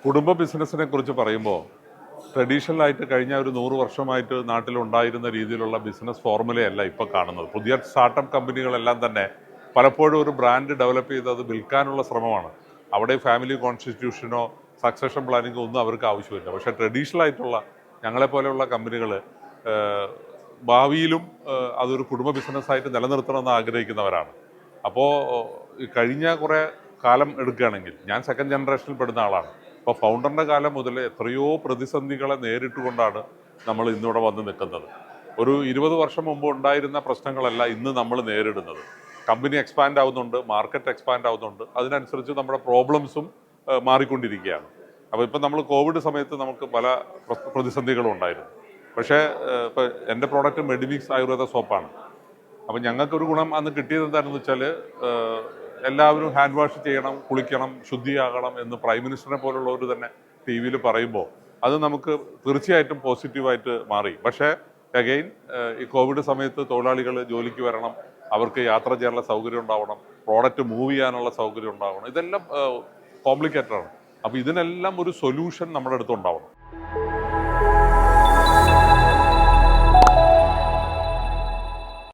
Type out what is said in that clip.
കുടുംബ ബിസിനസ്സിനെ കുറിച്ച് പറയുമ്പോൾ ട്രഡീഷണലായിട്ട് കഴിഞ്ഞ ഒരു 100 വർഷമായിട്ട് നാട്ടിലുണ്ടായിരുന്ന രീതിയിലുള്ള ബിസിനസ് ഫോർമുലയല്ല ഇപ്പോൾ കാണുന്നത്. പുതിയ സ്റ്റാർട്ടപ്പ് കമ്പനികളെല്ലാം തന്നെ പലപ്പോഴും ഒരു ബ്രാൻഡ് ഡെവലപ്പ് ചെയ്ത് അത് വിൽക്കാനുള്ള ശ്രമമാണ്. അവിടെ ഫാമിലി കോൺസ്റ്റിറ്റ്യൂഷനോ സക്സഷൻ പ്ലാനിങ്ങോ ഒന്നും അവർക്ക് ആവശ്യമില്ല. പക്ഷേ ട്രഡീഷണൽ ആയിട്ടുള്ള ഞങ്ങളെപ്പോലെയുള്ള കമ്പനികൾ ഭാവിയിലും അതൊരു കുടുംബ ബിസിനസ്സായിട്ട് നിലനിർത്തണമെന്ന് ആഗ്രഹിക്കുന്നവരാണ്. അപ്പോൾ കഴിഞ്ഞ കുറേ കാലം എടുക്കുകയാണെങ്കിൽ ഞാൻ സെക്കൻഡ് ജനറേഷനിൽ പെടുന്ന ആളാണ്. അപ്പോൾ ഫൗണ്ടറിൻ്റെ കാലം മുതൽ എത്രയോ പ്രതിസന്ധികളെ നേരിട്ടുകൊണ്ടാണ് നമ്മൾ ഇന്നിവിടെ വന്ന് നിൽക്കുന്നത്. ഒരു 20 വർഷം മുമ്പ് ഉണ്ടായിരുന്ന പ്രശ്നങ്ങളല്ല ഇന്ന് നമ്മൾ നേരിടുന്നത്. കമ്പനി എക്സ്പാൻഡ് ആവുന്നുണ്ട്, മാർക്കറ്റ് എക്സ്പാൻഡ് ആവുന്നുണ്ട്, അതിനനുസരിച്ച് നമ്മുടെ പ്രോബ്ലംസും മാറിക്കൊണ്ടിരിക്കുകയാണ്. അപ്പോൾ ഇപ്പം നമ്മൾ കോവിഡ് സമയത്ത് നമുക്ക് പല പ്രതിസന്ധികളും ഉണ്ടായിരുന്നു. പക്ഷേ ഇപ്പോൾ എൻ്റെ പ്രോഡക്റ്റ് മെഡിമിക്സ് ആയുർവേദ സോപ്പാണ്. അപ്പം ഞങ്ങൾക്കൊരു ഗുണം അന്ന് കിട്ടിയത് എന്താണെന്ന് വെച്ചാൽ എല്ലാവരും ഹാൻഡ് വാഷ് ചെയ്യണം, കുളിക്കണം, ശുദ്ധിയാകണം എന്ന് പ്രൈം മിനിസ്റ്ററിനെ പോലുള്ളവർ തന്നെ ടി വിയിൽ പറയുമ്പോൾ അത് നമുക്ക് തീർച്ചയായിട്ടും പോസിറ്റീവായിട്ട് മാറി. പക്ഷേ അഗെയിൻ ഈ കോവിഡ് സമയത്ത് തൊഴിലാളികൾ ജോലിക്ക് വരണം, അവർക്ക് യാത്ര ചെയ്യാനുള്ള സൗകര്യം ഉണ്ടാവണം, പ്രോഡക്റ്റ് മൂവ് ചെയ്യാനുള്ള സൗകര്യം ഉണ്ടാവണം, ഇതെല്ലാം കോംപ്ലിക്കേറ്റഡ് ആണ്. അപ്പോൾ ഇതിനെല്ലാം ഒരു സൊല്യൂഷൻ നമ്മുടെ അടുത്ത് ഉണ്ടാവണം.